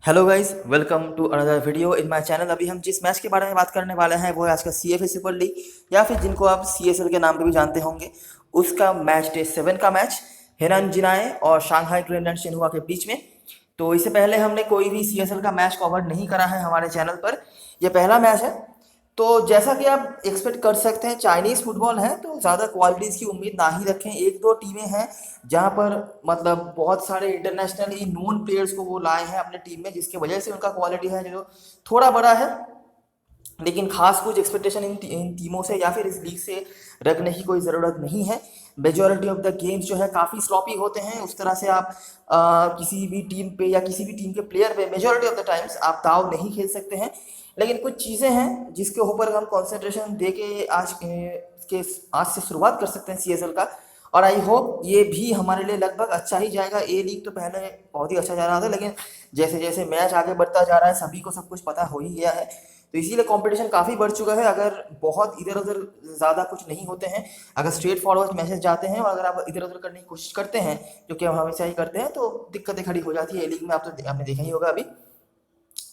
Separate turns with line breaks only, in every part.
Hello guys, welcome to another video in my channel. अभी हम जिस मैच के बारे में बात करने वाले हैं वो है आज का CFA सुपर लीग, या फिर जिनको आप CSL के नाम पे भी जानते होंगे, उसका मैच डे 7 का मैच हेनान जिनाए और शांघाई ग्रेनलैंड शिनहुआ के बीच में। तो इससे पहले हमने कोई भी CSL का मैच कवर नहीं करा है हमारे चैनल पर, यह पहला मैच है। तो जैसा कि आप एक्सपेक्ट कर सकते हैं, चाइनीज़ फुटबॉल है तो ज़्यादा क्वालिटीज़ की उम्मीद ना ही रखें। एक दो टीमें हैं जहां पर मतलब बहुत सारे इंटरनेशनली नोन प्लेयर्स को वो लाए हैं अपने टीम में, जिसकी वजह से उनका क्वालिटी है जो थोड़ा बड़ा है। लेकिन खास कुछ एक्सपेक्टेशन इन टीमों से या फिर इस लीग से रखने की कोई ज़रूरत नहीं है। मेजॉरिटी ऑफ द गेम्स जो है काफ़ी स्लॉपी होते हैं। उस तरह से आप किसी भी टीम पे या किसी भी टीम के प्लेयर पे मेजॉरिटी ऑफ द टाइम्स आप दाव नहीं खेल सकते हैं। लेकिन कुछ चीज़ें हैं जिसके ऊपर हम कंसंट्रेशन दे के आज से शुरुआत कर सकते हैं CSL का। और आई होप ये भी हमारे लिए लगभग अच्छा ही जाएगा। ए लीग तो पहले बहुत ही अच्छा जा रहा था, लेकिन जैसे जैसे मैच आगे बढ़ता जा रहा है सभी को सब कुछ पता हो ही गया है, तो इसीलिए कंपटीशन काफ़ी बढ़ चुका है। अगर बहुत इधर उधर ज़्यादा कुछ नहीं होते हैं, अगर स्ट्रेट फॉरवर्ड मैसेज जाते हैं और अगर आप इधर उधर करने की कोशिश करते हैं, जो कि हम हमेशा ही करते हैं, तो दिक्कतें खड़ी हो जाती है ए लीग में। आपने देखा ही होगा अभी।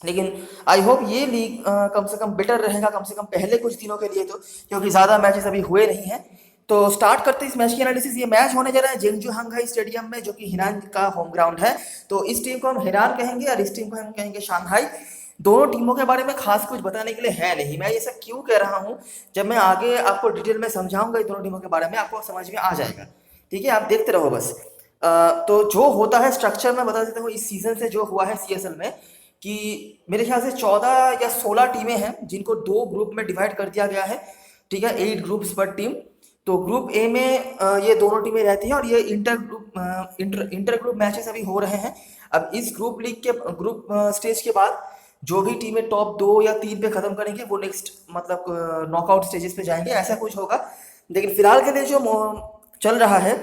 लेकिन आई होप ये लीग कम से कम बेटर रहेगा, कम से कम पहले कुछ दिनों के लिए, तो क्योंकि ज़्यादा मैचेस अभी हुए नहीं हैं। तो स्टार्ट करते हैं इस मैच की एनालिसिस। ये मैच होने जा रहा है जेंगजू हंघाई स्टेडियम में, जो कि हिनान का होम ग्राउंड है। तो इस टीम को हम हिनान कहेंगे और इस टीम को हम कहेंगे शांघाई। दोनों टीमों के बारे में खास कुछ बताने के लिए है नहीं। मैं ये सब क्यों कह रहा हूँ, जब मैं आगे आपको डिटेल में समझाऊंगा इन दोनों टीमों के बारे में, आपको समझ में आ जाएगा। ठीक है, आप देखते रहो बस। तो जो होता है स्ट्रक्चर में बता देता हूँ इस सीजन से जो हुआ है CSL में, कि मेरे ख्याल से 14 या 16 टीमें हैं जिनको दो ग्रुप में डिवाइड कर दिया गया है। ठीक है, 8 ग्रुप्स पर टीम। तो ग्रुप ए में ये दोनों टीमें रहती हैं और ये इंटर ग्रुप मैचेस अभी हो रहे हैं। अब इस ग्रुप लीग के ग्रुप स्टेज के बाद जो भी टीमें टॉप 2 या 3 पे खत्म करेंगे वो नेक्स्ट मतलब नॉकआउट स्टेजेस पे जाएंगे, ऐसा कुछ होगा। लेकिन फिलहाल के लिए जो चल रहा है,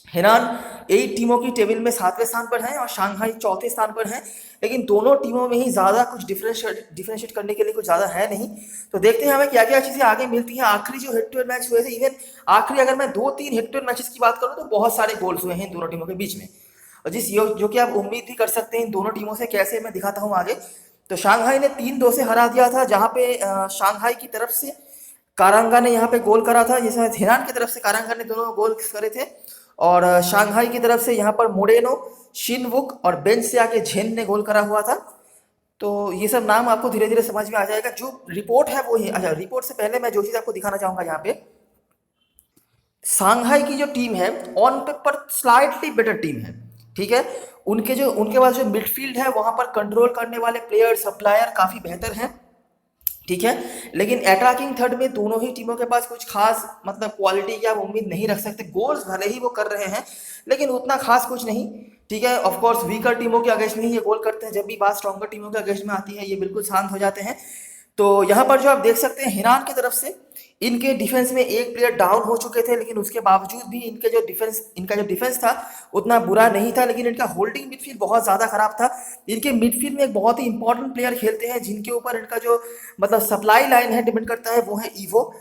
हेनान 8 टीमों की टेबल में 7वें स्थान पर है और शांघाई चौथे स्थान पर है। लेकिन दोनों टीमों में ही ज़्यादा कुछ डिफरेंशिएट करने के लिए कुछ ज़्यादा है नहीं। तो देखते हैं हमें क्या क्या चीज़ें आगे मिलती हैं। आखिरी जो हेड टू हेड मैच हुए थे, इवन आखिरी अगर मैं 2-3 हेड टू हेड मैचेस की बात करूँ तो बहुत सारे गोल्स हुए हैं इन दोनों टीमों के बीच में, और जो कि आप उम्मीद भी कर सकते हैं इन दोनों टीमों से। कैसे, मैं दिखाता हूँ आगे। तो शांघाई ने 3-2 से हरा दिया था, जहाँ पे शांघाई की तरफ से कारांगा ने यहाँ पे गोल करा था। जैसे हिनान की तरफ से कारांगा ने दोनों गोल करे थे, और शांघाई की तरफ से यहाँ पर मोरेनो, शिनवुक और बेंच से आके झेन ने गोल करा हुआ था। तो ये सब नाम आपको धीरे धीरे समझ में आ जाएगा। जो रिपोर्ट है वो ही। अच्छा, रिपोर्ट से पहले मैं जो चीज़ आपको दिखाना चाहूँगा यहाँ पे, सांघाई की जो टीम है on paper slightly better team है। ठीक है, उनके पास जो मिडफील्ड है वहां पर कंट्रोल करने वाले प्लेयर सप्लायर काफ़ी बेहतर हैं। ठीक है, लेकिन अटैकिंग थर्ड में दोनों ही टीमों के पास कुछ खास मतलब क्वालिटी की आप उम्मीद नहीं रख सकते। गोल्स भले ही वो कर रहे हैं, लेकिन उतना खास कुछ नहीं। ठीक है, ऑफ कोर्स वीकर टीमों के अगेंस्ट में ही ये गोल करते हैं। जब भी बात स्ट्रॉन्गर टीमों के अगेंस्ट में आती है ये बिल्कुल शांत हो जाते हैं। तो यहाँ पर जो आप देख सकते हैं, हिनान की तरफ से इनके डिफेंस में एक प्लेयर डाउन हो चुके थे, लेकिन उसके बावजूद भी इनका जो डिफेंस था उतना बुरा नहीं था। लेकिन इनका होल्डिंग मिडफील्ड बहुत ज़्यादा खराब था। इनके मिडफील्ड में एक बहुत ही इंपॉर्टेंट प्लेयर खेलते हैं जिनके ऊपर इनका जो मतलब सप्लाई लाइन है डिपेंड करता है, वो है ईवो।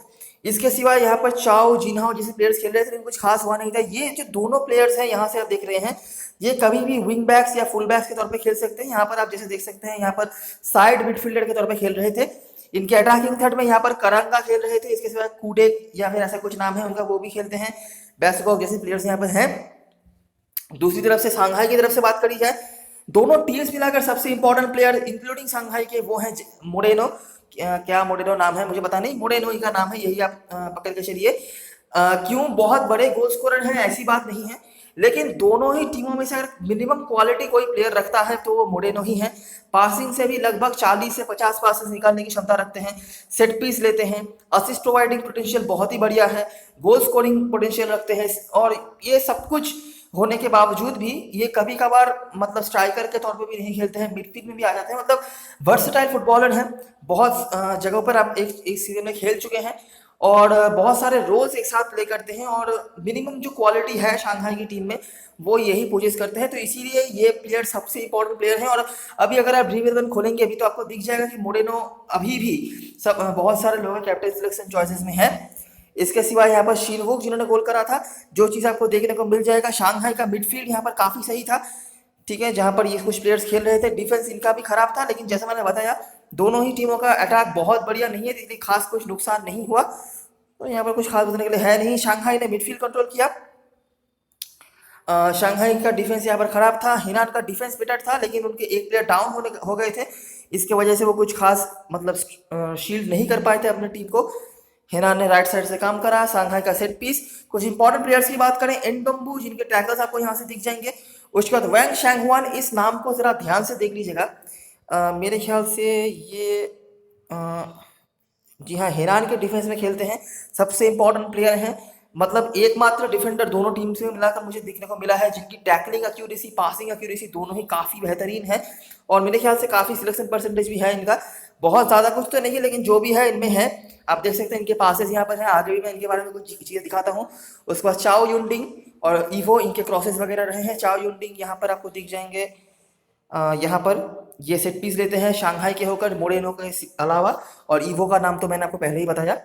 इसके सिवा यहाँ पर चाओ जिनहाओ जैसे प्लेयर्स खेल रहे थे, लेकिन कुछ खास हुआ नहीं था। ये जो दोनों प्लेयर्स हैं यहाँ से आप देख रहे हैं, ये कभी भी विंग बैक्स या फुल बैक्स के तौर पे खेल सकते हैं। यहाँ पर आप जैसे देख सकते हैं, यहाँ पर साइड मिडफील्डर के तौर पे खेल रहे थे। इनके अटैकिंग थर्ड में यहाँ पर करंगा खेल रहे थे। इसके सिवा कूडे या फिर ऐसा कुछ नाम है उनका, वो भी खेलते हैं। बेस्टकॉक जैसे प्लेयर्स यहाँ पर हैं। दूसरी तरफ से सांघाई की तरफ से बात करी जाए, दोनों टीम्स मिलाकर सबसे इंपॉर्टेंट प्लेयर इंक्लूडिंग सांघाई के वो हैं मोरेनो। क्या मोरेनो नाम है मुझे पता नहीं, मोरेनो ही का नाम है, यही आप पकड़ के चलिए। क्यों, बहुत बड़े गोल स्कोरर हैं ऐसी बात नहीं है, लेकिन दोनों ही टीमों में से अगर मिनिमम क्वालिटी कोई प्लेयर रखता है तो वो मोरेनो ही है। पासिंग से भी लगभग 40 से 50 पासेस निकालने की क्षमता रखते हैं। सेट पीस लेते हैं। असिस्ट प्रोवाइडिंग पोटेंशियल बहुत ही बढ़िया है। गोल स्कोरिंग पोटेंशियल रखते हैं। और ये सब कुछ होने के बावजूद भी ये कभी कभार मतलब स्ट्राइकर के तौर पे भी नहीं खेलते हैं, मिडफील्ड में भी आ जाते हैं। मतलब वर्सटाइल फुटबॉलर हैं। बहुत जगहों पर आप एक सीजन में खेल चुके हैं और बहुत सारे रोल्स एक साथ प्ले करते हैं, और मिनिमम जो क्वालिटी है शांघाई की टीम में वो यही पोजेस करते हैं। तो इसीलिए ये प्लेयर सबसे इंपॉर्टेंट प्लेयर हैं। और अभी अगर आप ड्रीम11 खोलेंगे अभी तो आपको दिख जाएगा कि मोरेनो अभी भी सब बहुत सारे लोगों के कैप्टन सिलेक्शन चॉइसेस में है। इसके सिवा यहाँ पर शिनवुक जिन्होंने गोल करा था, जो चीज़ आपको देखने को मिल जाएगा। शांघाई का मिडफील्ड यहाँ पर काफ़ी सही था। ठीक है, जहाँ पर ये कुछ प्लेयर्स खेल रहे थे। डिफेंस इनका भी खराब था, लेकिन जैसा मैंने बताया दोनों ही टीमों का अटैक बहुत बढ़िया नहीं है, इसलिए खास कुछ नुकसान नहीं हुआ। तो यहाँ पर कुछ खास बताने के लिए है नहीं। शंघाई ने मिडफील्ड कंट्रोल किया। शंघाई का डिफेंस यहाँ पर खराब था। हिनान का डिफेंस बेटर था, लेकिन उनके एक प्लेयर डाउन हो गए थे, इसके वजह से वो कुछ खास मतलब शील्ड नहीं कर पाए थे अपने टीम को। हिनान ने राइट साइड से काम करा। शंघाई का सेट पीस। कुछ इंपॉर्टेंट प्लेयर्स की बात करें, एनडोम्बू जिनके टैकल्स आपको यहाँ से दिख जाएंगे। उसके बाद वैंग शैंगवान, इस नाम को जरा ध्यान से देख लीजिएगा। मेरे ख्याल से ये जी हाँ, हिरान के डिफेंस में खेलते हैं, सबसे इंपॉर्टेंट प्लेयर हैं। मतलब एकमात्र डिफेंडर दोनों टीम से मिलाकर मुझे देखने को मिला है जिनकी टैकलिंग एक्यूरेसी, पासिंग एक्यूरेसी दोनों ही काफ़ी बेहतरीन है। और मेरे ख्याल से काफ़ी सिलेक्शन परसेंटेज भी है इनका। बहुत ज़्यादा कुछ तो नहीं है, लेकिन जो भी है इनमें है। आप देख सकते हैं इनके पासेस यहाँ पर है। आगे भी मैं इनके बारे में कुछ चीज़ें दिखाता हूँ। उसके बाद चाओ युनडिंग और ईवो, इनके क्रॉसेस वगैरह रहे हैं। चाओ युनडिंग यहाँ पर आपको दिख जाएंगे। यहाँ पर ये सेट पीस लेते हैं शंघाई के होकर, मोरेनो के अलावा। और ईवो का नाम तो मैंने आपको पहले ही बताया।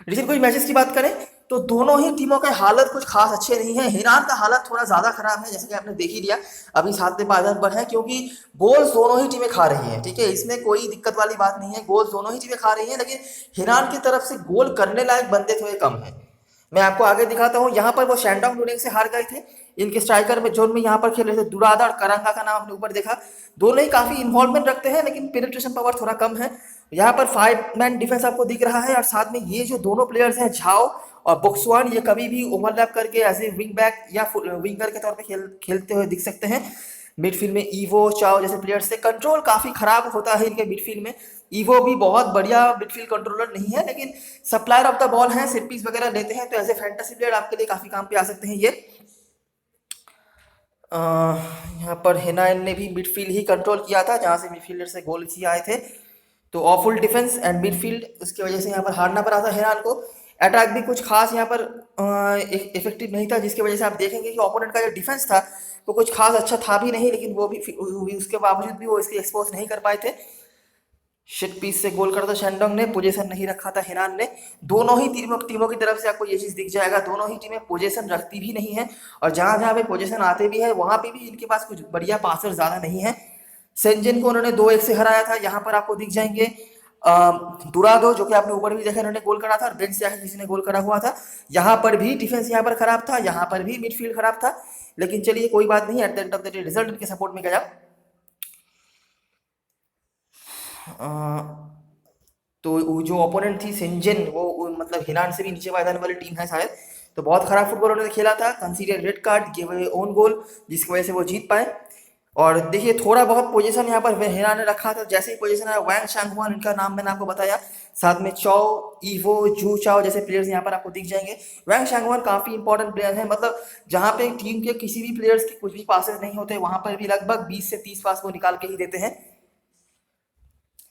रिसेंट कुछ मैचेस की बात करें तो दोनों ही टीमों के हालत कुछ खास अच्छे नहीं है। ईरान का हालत थोड़ा ज़्यादा खराब है, जैसे कि आपने देख ही लिया, अभी 7 मैदान पर है, क्योंकि गोल्स दोनों ही टीमें खा रही हैं। ठीक है, इसमें कोई दिक्कत वाली बात नहीं है, गोल्स दोनों ही टीमें खा रही हैं, लेकिन ईरान की तरफ से गोल करने लायक बंदे थोड़े कम हैं। मैं आपको आगे दिखाता हूँ। यहाँ पर वो शैंडोंग लुनिंग से हार गए थे। इनके स्ट्राइकर में जोन में यहाँ पर खेल रहे थे दुरादा और करंगा का नाम आपने ऊपर देखा। दोनों ही काफी इन्वॉल्वमेंट रखते हैं, लेकिन पेनिट्रेशन पावर थोड़ा कम है। यहाँ पर 5 मैन डिफेंस आपको दिख रहा है, और साथ में ये जो दोनों प्लेयर्स हैं झाओ और बुक्सवान, ये कभी भी ओवरलैप करके एज ए विंग बैक या विंगर के तौर पे खेलते हुए दिख सकते हैं। मिडफील्ड में ईवो, चाओ जैसे प्लेयर्स से कंट्रोल काफी खराब होता है इनके मिडफील्ड में। ईवो भी बहुत बढ़िया मिडफील्ड कंट्रोलर नहीं है, लेकिन सप्लायर ऑफ द बॉल है, सेट पीस वगैरह लेते हैं, तो एज ए फैंटेसी प्लेयर आपके लिए काफी काम पे आ सकते हैं ये। यहाँ पर हिनाइन ने भी मिडफील्ड ही कंट्रोल किया था, जहाँ से मिडफील्डर से गोल ही आए थे। तो ऑफुल डिफेंस एंड मिडफील्ड, उसकी वजह से यहाँ पर हारना पड़ा था हिनान को। अटैक भी कुछ खास यहाँ पर इफेक्टिव नहीं था, जिसकी वजह से आप देखेंगे कि ओपोनेंट का जो डिफेंस था वो कुछ खास अच्छा था भी नहीं, लेकिन वो भी उसके बावजूद भी वो इसकी एक्सपोज नहीं कर पाए थे। शिट पीस से गोल करता शैंडोंग ने, पोजीशन नहीं रखा था हिनान ने। दोनों ही टीमों की तरफ से आपको ये चीज दिख जाएगा, दोनों ही टीमें पोजीशन रखती भी नहीं है, और जहां जहां पे पोजीशन आते भी है वहां पे भी इनके पास कुछ बढ़िया पासर ज्यादा नहीं है। सेंजन को उन्होंने 2-1 से हराया था। यहाँ पर आपको दिख जाएंगे दुरादो, जो कि आपने ऊपर भी देखा इन्होंने गोल करा था, और बेंच से आकर किसी ने गोल करा हुआ था। यहाँ पर भी डिफेंस यहाँ पर खराब था, यहाँ पर भी मिडफील्ड खराब था, लेकिन चलिए कोई बात नहीं, at the end of the day result इनके सपोर्ट में गया। तो वो जो ओपोनेंट थी सेंजन, वो मतलब हिनान से भी नीचे पायदान वाली टीम है शायद, तो बहुत खराब फुटबॉल उन्होंने खेला था। Consider red card, give away own goal, जिसकी वजह से वो जीत पाए। और देखिए थोड़ा बहुत पोजीशन यहाँ पर हिना ने रखा था, जैसे ही पोजीशन है वैंग शैंगवान, इनका नाम मैंने आपको बताया, साथ में चाओ, ईवो, जू चाओ जैसे प्लेयर्स यहाँ पर आपको दिख जाएंगे। वैंग शैंगवान काफी इंपॉर्टेंट प्लेयर है, मतलब जहाँ पे टीम के किसी भी प्लेयर्स के कुछ भी पासेस नहीं होते, वहां पर भी लगभग 20 से 30 पास वो निकाल के ही देते हैं।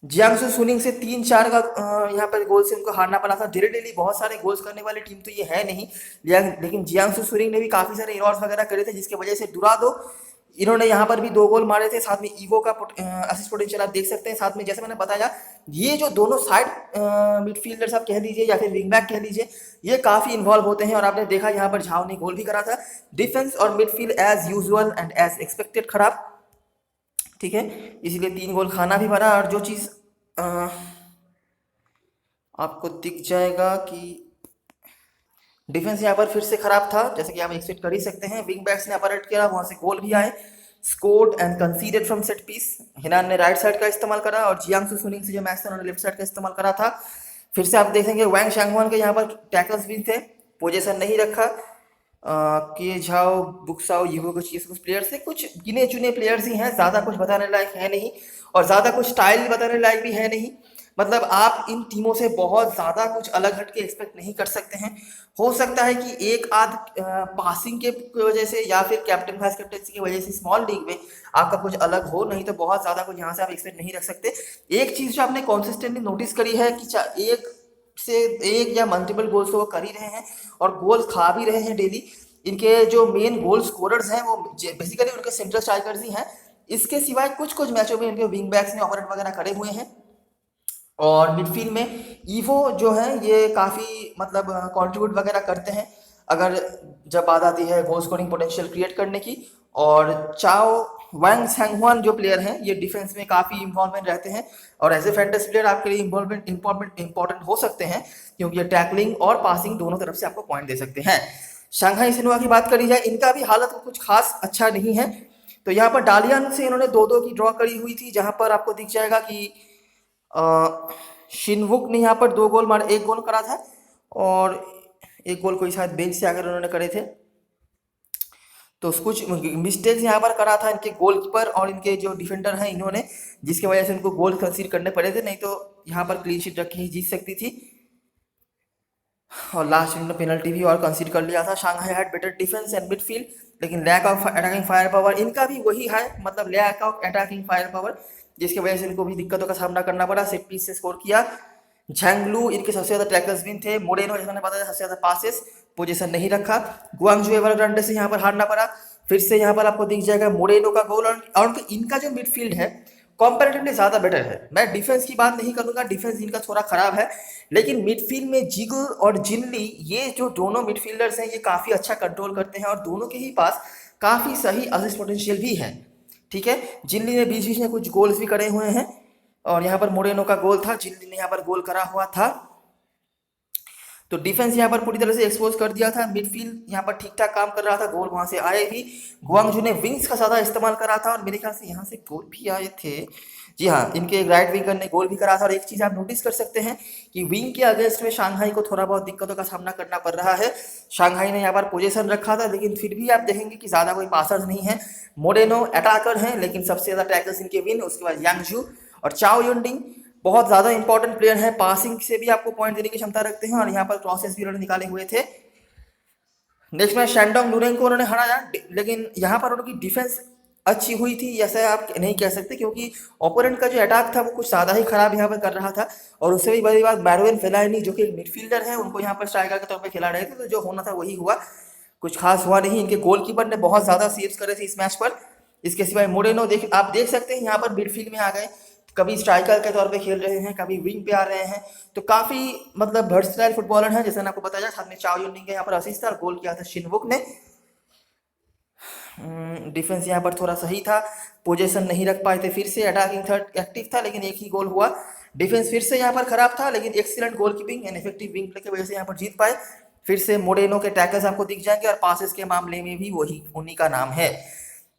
जियांगसू सुनिंग से 3-4 का यहाँ पर गोल से उनको हारना पड़ा था। डेली बहुत सारे गोल्स करने वाली टीम तो ये है नहीं, लेकिन जियांगसू सुनिंग ने भी काफी सारे इनॉर्स वगैरह करे थे, जिसकी वजह से दुरादो, इन्होंने यहाँ पर भी 2 गोल मारे थे। साथ में ईवो का असिस्ट पोटेंशियल आप देख सकते हैं। साथ में जैसे मैंने बताया, ये जो दोनों साइड मिडफील्डर्स आप कह लीजिए या फिर विंग बैक कह लीजिए, ये काफी इन्वॉल्व होते हैं, और आपने देखा यहाँ पर झाओ ने गोल भी करा था। डिफेंस और midfield as usual and as expected खराब, ठीक है, इसलिए 3 गोल खाना भी पड़ा। और जो चीज़ आपको दिख जाएगा कि डिफेंस यहाँ पर फिर से खराब था, जैसे कि आप एक्सपेक्ट कर ही सकते हैं। विंग बैक्स ने अपरेट किया, वहां से गोल भी आए, scored and considered from set piece. Henan ने राइट साइड का इस्तेमाल करा, और जियांगसू सुनिंग से जो मैच था उन्होंने लेफ्ट साइड का इस्तेमाल करा था। फिर से आप देखेंगे वैंग शैंगवान के यहाँ पर टैकल्स भी थे, पोजीशन नहीं रखा। के झाओ, बुक्साओ, ये कुछ प्लेयर्स थे, कुछ गिने चुने प्लेयर्स ही हैं, ज़्यादा कुछ बताने लायक है नहीं, और ज़्यादा कुछ स्टाइल बताने लायक भी है नहीं। मतलब आप इन टीमों से बहुत ज़्यादा कुछ अलग हट के एक्सपेक्ट नहीं कर सकते हैं। हो सकता है कि एक आध पासिंग के वजह से या फिर कैप्टन वाइस कैप्टनसी की वजह से स्मॉल लीग में आपका कुछ अलग हो, नहीं तो बहुत ज़्यादा कुछ यहाँ से आप एक्सपेक्ट नहीं रख सकते। एक चीज़ जो आपने कॉन्सिस्टेंटली नोटिस करी है कि एक या मल्टीपल गोल्स तो वो कर ही रहे हैं, और गोल खा भी रहे हैं डेली। इनके जो मेन गोल स्कोरर्स हैं वो बेसिकली उनके सेंट्रल स्ट्राइकर्स ही हैं। इसके सिवाय कुछ कुछ मैचों में इनके विंग बैक्स ने ऑपरेट वगैरह करे हुए हैं। और मिडफील्ड में ईवो जो है ये काफ़ी मतलब कंट्रीब्यूट वगैरह करते हैं। अगर जब बात आती है गोल स्कोरिंग पोटेंशियल क्रिएट करने की। और चाओ वांग सैंगहुआन जो प्लेयर हैं ये डिफेंस में काफ़ी इंवॉल्वमेंट रहते हैं और एज ए फैंटेसी प्लेयर आपके लिए इंपॉर्टेंट हो सकते हैं, क्योंकि ये टैकलिंग और पासिंग दोनों तरफ से आपको पॉइंट दे सकते हैं। शंघाई सिन्हुआ की बात करी जाए, इनका भी हालत कुछ खास अच्छा नहीं है। तो यहाँ पर डालियन से इन्होंने 2-2 की ड्रॉ करी हुई थी, जहाँ पर आपको दिख जाएगा कि शिनवुक ने यहाँ पर 2 गोल मारे, 1 गोल करा था और 1 गोल कोई शायद बेंच से आकर उन्होंने करे थे। तो कुछ मिस्टेक्स यहाँ पर करा था इनके गोलकीपर और इनके जो डिफेंडर हैं इन्होंने, जिसकी वजह से उनको गोल कंसीड करने पड़े थे, नहीं तो यहाँ पर क्लीन शीट रख के ही जीत सकती थी। और लास्ट इन्होंने पेनल्टी भी और कंसीड कर लिया था। Shanghai had better defence and midfield, लेकिन lack of attacking fire power इनका भी वही है, मतलब lack of attacking fire power, जिसकी वजह से इनको भी दिक्कतों का सामना करना पड़ा। सेट पीस से स्कोर किया। झैंगलू इनके सबसे ज्यादा टैकल्स विन थे। मोरेनो जैसे मैंने बताया सबसे ज्यादा पासेस, पोजीशन नहीं रखा। गुआंगजू एवरग्रांडे से यहाँ पर हारना पड़ा। फिर से यहाँ पर आपको दिख जाएगा मोरेनो का गोल, और इनका जो मिडफील्ड है कंपैरेटिवली ज़्यादा बेटर है। मैं डिफेंस की बात नहीं करूंगा, डिफेंस इनका थोड़ा खराब है, लेकिन मिडफील्ड में जिगु और जिनली ये जो दोनों मिडफील्डर्स हैं ये काफ़ी अच्छा कंट्रोल करते हैं और दोनों के ही पास काफ़ी सही असिस्ट पोटेंशियल भी है। ठीक है, जिनली ने बीच बीच में कुछ गोल्स भी करे हुए हैं और यहाँ पर मोरेनो का गोल था, जिनली ने यहाँ पर गोल करा हुआ था। तो डिफेंस यहाँ पर पूरी तरह से एक्सपोज कर दिया था। मिडफील्ड यहाँ पर ठीक ठाक काम कर रहा था, गोल वहां से आए भी। गुआंगजू ने विंग्स का ज़्यादा इस्तेमाल करा था और मेरे ख्याल से यहाँ से गोल भी आए थे। जी हाँ, इनके एक राइट विंगर ने गोल भी करा था। और एक चीज़ आप नोटिस कर सकते हैं कि विंग के अगेंस्ट में शांघाई को थोड़ा बहुत दिक्कतों का सामना करना पड़ रहा है। शांघाई ने यहाँ पर पोजीशन रखा था, लेकिन फिर भी आप देखेंगे कि ज़्यादा कोई पासर्स नहीं है। मोरेनो अटैकर हैं, लेकिन सबसे ज़्यादा टैकल्स इनके विन, उसके बाद यांगजू और चाओ युनडिंग बहुत ज़्यादा इंपॉर्टेंट प्लेयर है। पासिंग से भी आपको पॉइंट देने की क्षमता रखते हैं और यहाँ पर क्रॉसेस भी उन्होंने निकाले हुए थे। नेक्स्ट मैच शैंडोंग लुरेंग को उन्होंने हराया, लेकिन यहाँ पर उनकी डिफेंस अच्छी हुई थी ऐसा आप नहीं कह सकते, क्योंकि ओपोनेंट का जो अटैक था वो कुछ ज़्यादा ही खराब यहाँ पर कर रहा था। और उससे भी बड़ी बात, मैरुएन फेलाइनी जो कि एक मिडफील्डर है, उनको यहाँ पर स्ट्राइकर के तौर पर खिला रहे थे, तो जो होना था वही हुआ, कुछ खास हुआ नहीं। इनके गोलकीपर ने बहुत ज़्यादा सेव्स करे थे इस मैच पर। इसके सिवाय मोरेनो आप देख सकते हैं यहाँ पर मिडफील्ड में आ गए, कभी स्ट्राइकर के तौर पे खेल रहे हैं, कभी विंग पे आ रहे हैं, तो काफ़ी मतलब वर्सटाइल फुटबॉलर हैं। जैसे मैंने आपको बताया, साथ में चाओ युनडिंग के यहाँ पर असिस्ट था और गोल किया था शिनवुक ने। डिफेंस यहाँ पर थोड़ा सही था, पोजीशन नहीं रख पाए थे। फिर से अटैकिंग थर्ड एक्टिव था, लेकिन एक ही गोल हुआ। डिफेंस फिर से यहाँ पर खराब था, लेकिन excellent goal keeping and effective wing play की वजह से यहाँ पर जीत पाए। फिर से मोरेनो के टैकल्स आपको दिख जाएंगे और पासेस के मामले में भी वही उन्हीं का नाम है।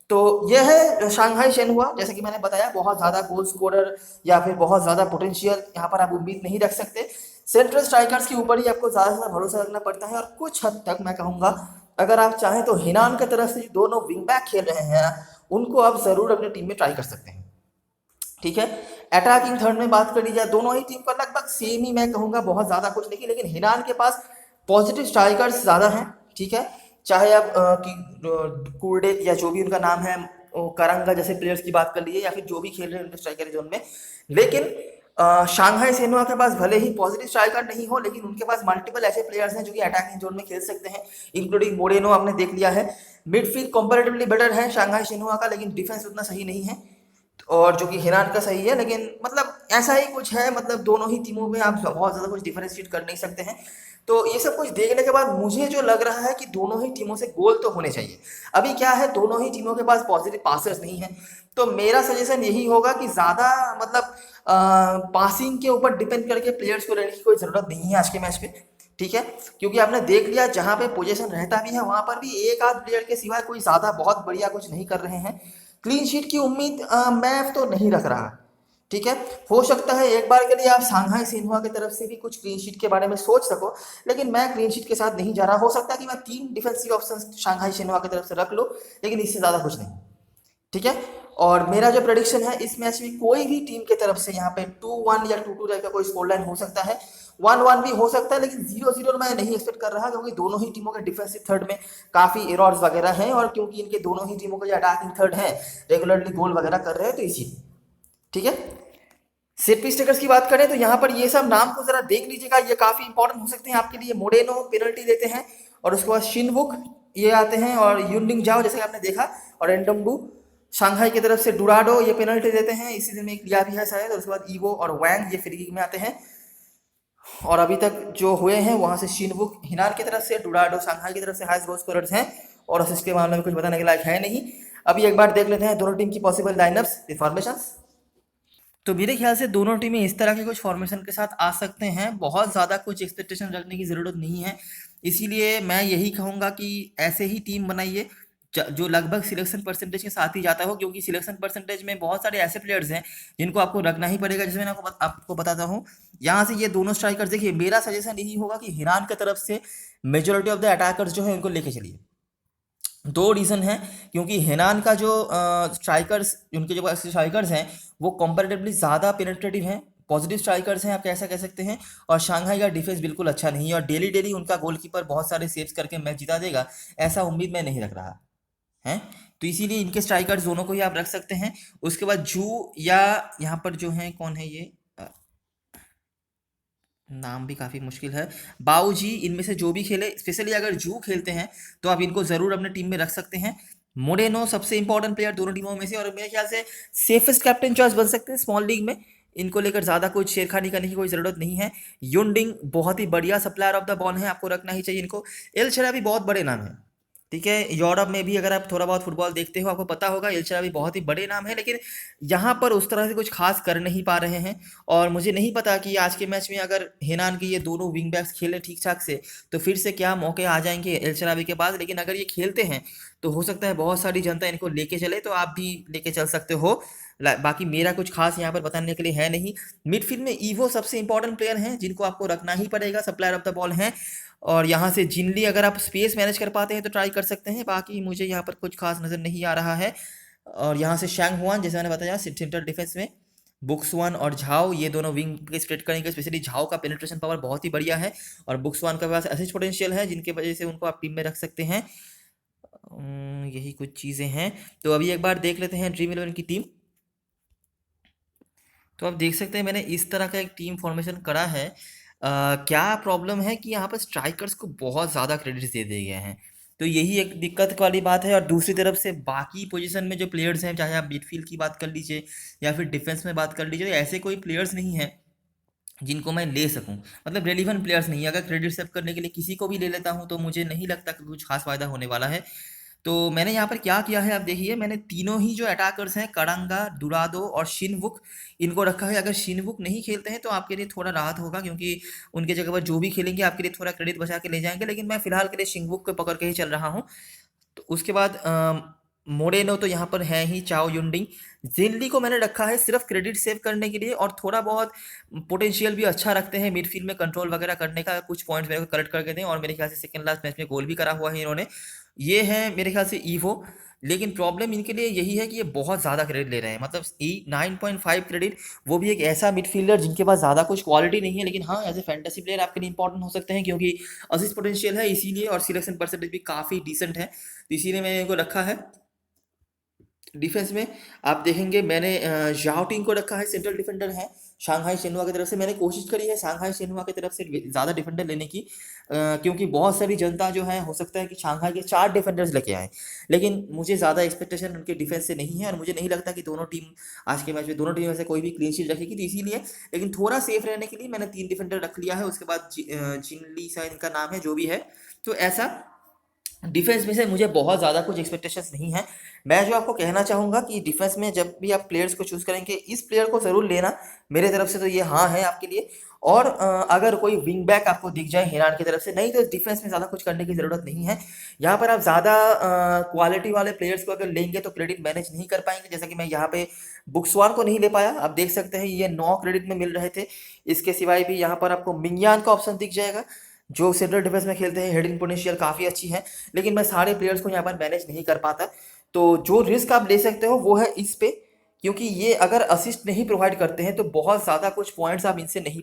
तो यह है शांघाई शेनहुआ। जैसे कि मैंने बताया, बहुत ज़्यादा गोल स्कोरर या फिर बहुत ज़्यादा पोटेंशियल यहाँ पर आप उम्मीद नहीं रख सकते। सेंट्रल स्ट्राइकर्स के ऊपर ही आपको ज़्यादा से ज़्यादा भरोसा रखना पड़ता है। और कुछ हद तक मैं कहूँगा, अगर आप चाहें तो हिनान की तरफ से दोनों विंग बैक खेल रहे हैं, उनको आप ज़रूर अपनी टीम में ट्राई कर सकते हैं। ठीक है, अटैकिंग थर्ड में बात करी जाए, दोनों ही टीम का लगभग सेम ही मैं कहूँगा, बहुत ज़्यादा कुछ नहीं, लेकिन हिनान के पास पॉजिटिव स्ट्राइकर्स ज़्यादा हैं। ठीक है, चाहे आप कुर्डे या जो भी उनका नाम है, करंगा जैसे प्लेयर्स की बात कर लीजिए, या फिर जो भी खेल रहे हैं उनके स्ट्राइकर जोन में। लेकिन शांघाई शेनहुआ के पास भले ही पॉजिटिव स्ट्राइकर नहीं हो, लेकिन उनके पास मल्टीपल ऐसे प्लेयर्स हैं जो कि अटैकिंग जोन में खेल सकते हैं, इंक्लूडिंग मोरेनो आपने देख लिया है। मिडफील्ड कंपैरेटिवली बेटर है शांघाई शेनहुआ का, लेकिन डिफेंस उतना सही नहीं है, और जो कि हिनान का सही है। लेकिन मतलब ऐसा ही कुछ है, मतलब दोनों ही टीमों में आप बहुत ज़्यादा कुछ डिफरेंशिएट कर नहीं सकते हैं। तो ये सब कुछ देखने के बाद मुझे जो लग रहा है कि दोनों ही टीमों से गोल तो होने चाहिए। अभी क्या है, दोनों ही टीमों के पास पॉजिटिव पासर्स नहीं है, तो मेरा सजेशन यही होगा कि ज़्यादा मतलब पासिंग के ऊपर डिपेंड करके प्लेयर्स को लेने की कोई ज़रूरत नहीं है आज के मैच में। ठीक है, क्योंकि आपने देख लिया जहाँ पे पोजीशन रहता भी है वहाँ पर भी एक आध प्लेयर के सिवाय कोई ज़्यादा बहुत बढ़िया कुछ नहीं कर रहे हैं। क्लीन शीट की उम्मीद मैं तो नहीं रख रहा। ठीक है, हो सकता है एक बार के लिए आप शांघाई शेनहुआ की तरफ से भी कुछ क्लीन शीट के बारे में सोच सको, लेकिन मैं क्लीन शीट के साथ नहीं जा रहा। हो सकता है कि मैं 3 डिफेंसिव ऑप्शन शांघाई शेनहुआ की तरफ से रख लूँ, लेकिन इससे ज़्यादा कुछ नहीं। ठीक है, और मेरा जो प्रेडिक्शन है, इस मैच में कोई भी टीम की तरफ से यहाँ पे 2-1 या 2-2 टाइप का कोई स्कोर लाइन हो सकता है, 1-1 भी हो सकता है, लेकिन 0-0 मैं नहीं एक्सपेक्ट कर रहा, क्योंकि दोनों ही टीमों के डिफेंसिव थर्ड में काफ़ी एरर्स वगैरह हैं, और क्योंकि इनके दोनों ही टीमों के जो अटैकिंग थर्ड हैं रेगुलरली गोल वगैरह कर रहे हैं, तो इसीलिए। ठीक है, सेट पीस टेकर्स की बात करें तो यहाँ पर ये सब नाम को जरा देख लीजिएगा, ये काफ़ी इंपॉर्टेंट हो सकते हैं आपके लिए। मोरेनो पेनल्टी देते हैं, और उसके बाद शिनवुक ये आते हैं, और युनडिंग जाओ जैसे आपने देखा, और एंडम्बू शांघाई की तरफ से डुराडो ये पेनल्टी देते हैं, इसी दिन में एक लिया भी है शायद, और उसके बाद ईवो और वैंग ये फ्री किक में आते हैं। और अभी तक जो हुए हैं वहाँ से शिनवुक हिनान की तरफ से, डुराडो शांघाई की तरफ से हाईएस्ट गोल स्कोरर्स हैं, और असिस्ट के मामले में कुछ बताने के लायक है नहीं। अभी एक बार देख लेते हैं दोनों टीम की पॉसिबल लाइनअप्स इन्फॉर्मेशंस। तो मेरे ख्याल से दोनों टीमें इस तरह के कुछ फॉर्मेशन के साथ आ सकते हैं, बहुत ज़्यादा कुछ एक्सपेक्टेशन रखने की ज़रूरत नहीं है। इसीलिए मैं यही कहूँगा कि ऐसे ही टीम बनाइए जो लगभग सिलेक्शन परसेंटेज के साथ ही जाता हो, क्योंकि सिलेक्शन परसेंटेज में बहुत सारे ऐसे प्लेयर्स हैं जिनको आपको रखना ही पड़ेगा। जैसे मैंने आपको बताता हूँ, यहाँ से ये दोनों स्ट्राइकर्स देखिए, मेरा सजेशन यही होगा कि ईरान की तरफ से मेजोरिटी ऑफ द अटैकर्स जो है उनको लेके चलिए। दो रीज़न है, क्योंकि हेनान का जो स्ट्राइकर्स, उनके जो स्ट्राइकर्स हैं वो कंपैरेटिवली ज़्यादा पेनिट्रेटिव हैं, पॉजिटिव स्ट्राइकर्स हैं, आप कैसा कह सकते हैं। और शंघाई का डिफेंस बिल्कुल अच्छा नहीं है, और डेली डेली उनका गोलकीपर बहुत सारे सेव्स करके मैच जिता देगा, ऐसा उम्मीद मैं नहीं रख रहा है। तो इसीलिए इनके स्ट्राइकर्स दोनों को ही आप रख सकते हैं। उसके बाद जू, या यहाँ पर जो है कौन है ये, नाम भी काफ़ी मुश्किल है, बाऊजी, इनमें से जो भी खेले, स्पेशली अगर जू खेलते हैं तो आप इनको ज़रूर अपने टीम में रख सकते हैं। मोरेनो सबसे इंपॉर्टेंट प्लेयर दोनों टीमों में से, और मेरे ख्याल से सेफेस्ट कैप्टन चॉइस बन सकते हैं स्मॉल लीग में। इनको लेकर ज़्यादा कुछ छेड़खानी करने की कोई ज़रूरत नहीं है। युंडिंग बहुत ही बढ़िया सप्लायर ऑफ द बॉल है, आपको रखना ही चाहिए इनको। एल शराबी बहुत बड़े नाम है, ठीक है। यूरोप में भी अगर आप थोड़ा बहुत फुटबॉल देखते हो आपको पता होगा एल शराबी बहुत ही बड़े नाम है, लेकिन यहाँ पर उस तरह से कुछ खास कर नहीं पा रहे हैं। और मुझे नहीं पता कि आज के मैच में अगर हेनान के ये दोनों विंग बैक्स खेलें ठीक ठाक से तो फिर से क्या मौके आ जाएंगे एल शराबी के पास। लेकिन अगर ये खेलते हैं तो हो सकता है बहुत सारी जनता इनको लेके चले, तो आप भी लेके चल सकते हो। बाकी मेरा कुछ खास यहाँ पर बताने के लिए है नहीं। मिडफील्ड में ईवो सबसे इंपॉर्टेंट प्लेयर हैं जिनको आपको रखना ही पड़ेगा, सप्लायर ऑफ द बॉल हैं। और यहाँ से जिनली अगर आप स्पेस मैनेज कर पाते हैं तो ट्राई कर सकते हैं, बाकी मुझे यहाँ पर कुछ खास नज़र नहीं आ रहा है। और यहाँ से शैंग हुआन, जैसे मैंने बताया सेंट्रल डिफेंस में बुक्सवान और झाओ, ये दोनों विंग पे स्प्रेड करेंगे। स्पेशली झाओ का पेनिट्रेशन पावर बहुत ही बढ़िया है, और बुक्सवान के पास असिस्ट पोटेंशियल है, जिनके वजह से उनको आप टीम में रख सकते हैं। यही कुछ चीज़ें हैं। तो अभी एक बार देख लेते हैं ड्रीम 11 की टीम। तो आप देख सकते हैं मैंने इस तरह का एक टीम फॉर्मेशन करा है। क्या प्रॉब्लम है कि यहाँ पर स्ट्राइकर्स को बहुत ज़्यादा क्रेडिट्स दे दिए गए हैं, तो यही एक दिक्कत वाली बात है। और दूसरी तरफ से बाकी पोजीशन में जो प्लेयर्स हैं, चाहे आप मिडफील्ड की बात कर लीजिए या फिर डिफेंस में बात कर लीजिए, तो ऐसे कोई प्लेयर्स नहीं हैं जिनको मैं ले सकूं, मतलब रेलिवेंट प्लेयर्स नहीं है। अगर क्रेडिट सेव करने के लिए किसी को भी ले लेता हूं तो मुझे नहीं लगता कि कुछ खास फायदा होने वाला है। तो मैंने यहाँ पर क्या किया है आप देखिए, मैंने तीनों ही जो अटैकर्स हैं कड़ंगा, डुराडो और शिनवुक, इनको रखा है। अगर शिनवुक नहीं खेलते हैं तो आपके लिए थोड़ा राहत होगा, क्योंकि उनके जगह पर जो भी खेलेंगे आपके लिए थोड़ा क्रेडिट बचा के ले जाएंगे। लेकिन मैं फिलहाल के लिए शिनवुक को पकड़ के ही चल रहा हूँ। तो उसके बाद मोरेनो तो यहाँ पर है ही, चाओ युंडिंग, जिनली को मैंने रखा है सिर्फ क्रेडिट सेव करने के लिए, और थोड़ा बहुत पोटेंशियल भी अच्छा रखते हैं मिडफील्ड में कंट्रोल वगैरह करने का। कुछ पॉइंट्स मेरे को कलेक्ट करके दें, और मेरे ख्याल से सेकंड लास्ट मैच में गोल भी करा हुआ है इन्होंने। ये है मेरे ख्याल से ईवो। लेकिन प्रॉब्लम इनके लिए यही है कि ये बहुत ज़्यादा क्रेडिट ले रहे हैं, मतलब 9.5 क्रेडिट, वो भी एक ऐसा मिडफील्डर जिनके पास ज़्यादा कुछ क्वालिटी नहीं है, लेकिन हाँ एज ए फैंटेसी प्लेयर आपके लिए इंपॉर्टेंट हो सकते हैं, क्योंकि असिस्ट पोटेंशियल है इसीलिए, और सिलेक्शन परसेंटेज भी काफ़ी डिसेंट है, तो इसीलिए मैंने इनको रखा है। डिफेंस में आप देखेंगे मैंने जाओ टिंग को रखा है, सेंट्रल डिफेंडर है शांघाई शेनुआ की तरफ से। मैंने कोशिश करी है शांघाई शेनुआ की तरफ से ज़्यादा डिफेंडर लेने की, क्योंकि बहुत सारी जनता जो है हो सकता है कि शांघाई के 4 डिफेंडर्स लेके आए, लेकिन मुझे ज़्यादा एक्सपेक्टेशन उनके डिफेंस से नहीं है, और मुझे नहीं लगता कि दोनों टीम आज के मैच में दोनों टीम में से कोई भी क्लीन शीट रखेगी, तो इसीलिए। लेकिन थोड़ा सेफ रहने के लिए मैंने 3 डिफेंडर रख लिया है। उसके बाद जिनली शायद इनका नाम है, जो भी है, तो ऐसा डिफेंस में से मुझे बहुत ज़्यादा कुछ एक्सपेक्टेशंस नहीं है। मैं जो आपको कहना चाहूँगा कि डिफेंस में जब भी आप प्लेयर्स को चूज़ करेंगे, इस प्लेयर को ज़रूर लेना, मेरे तरफ से तो ये हाँ है आपके लिए। और अगर कोई विंग बैक आपको दिख जाए ईरान की तरफ से, नहीं तो डिफेंस में ज़्यादा कुछ करने की ज़रूरत नहीं है। यहाँ पर आप ज़्यादा क्वालिटी वाले प्लेयर्स को अगर लेंगे तो क्रेडिट मैनेज नहीं कर पाएंगे, जैसा कि मैं यहाँ पे बुक्सवान को नहीं ले पाया। आप देख सकते हैं ये 9 क्रेडिट में मिल रहे थे। इसके सिवाय भी यहाँ पर आपको मिंगयान का ऑप्शन दिख जाएगा, जो सेंट्रल डिफेंस में खेलते हैं, हेडिंग पोटेंशियल काफ़ी अच्छी है, लेकिन मैं सारे प्लेयर्स को यहाँ पर मैनेज नहीं कर पाता। तो जो रिस्क आप ले सकते हो वो है इस पे, क्योंकि ये अगर असिस्ट नहीं प्रोवाइड करते हैं तो बहुत ज़्यादा कुछ पॉइंट्स आप इनसे नहीं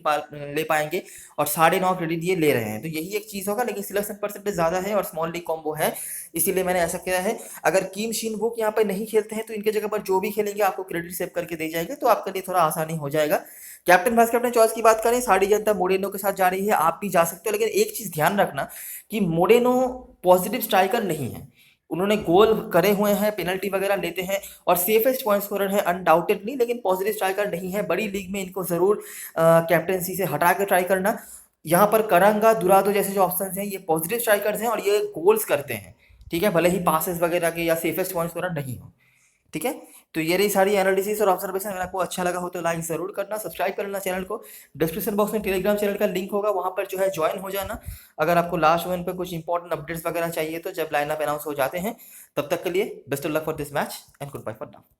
ले पाएंगे, और 9.5 क्रेडिट ये ले रहे हैं, तो यही एक चीज़ होगा। लेकिन सिलेक्शन परसेंटेज ज़्यादा है और स्मॉल लीग कॉम्बो है, इसीलिए मैंने ऐसा किया है। अगर किम शिन वुक यहाँ पर नहीं खेलते हैं तो इनके जगह पर जो भी खेलेंगे आपको क्रेडिट सेव करके दे जाएंगे, तो आपके लिए थोड़ा आसानी हो जाएगा। कैप्टन वाइस कैप्टन चॉइस की बात करें, सारी जनता मोरेनो के साथ जा रही है, आप भी जा सकते हो, लेकिन एक चीज़ ध्यान रखना कि मोरेनो पॉजिटिव स्ट्राइकर नहीं है। उन्होंने गोल करे हुए हैं, पेनल्टी वगैरह लेते हैं और सेफेस्ट पॉइंट स्कोरर है अनडाउटेडली, लेकिन पॉजिटिव स्ट्राइकर नहीं है। बड़ी लीग में इनको ज़रूर कैप्टेंसी से हटा के ट्राई करना। यहाँ पर करंगा, दुरादो जैसे जो ऑप्शंस हैं ये पॉजिटिव स्ट्राइकर्स हैं और ये गोल्स करते हैं, ठीक है, भले ही पासेस वगैरह के या सेफेस्ट पॉइंट स्कोरर नहीं हो, ठीक है। तो ये रही सारी एनालिसिस और ऑब्जर्वेशन। अगर आपको अच्छा लगा हो तो लाइक ज़रूर करना, सब्सक्राइब कर लेना चैनल को। डिस्क्रिप्शन बॉक्स में टेलीग्राम चैनल का लिंक होगा, वहाँ पर जो है ज्वाइन हो जाना। अगर आपको लास्ट ओवर पे कुछ इंपॉर्टेंट अपडेट्स वगैरह चाहिए तो जब लाइनअप अनाउंस हो जाते हैं, तब तक के लिए best of luck for this match and goodbye for now.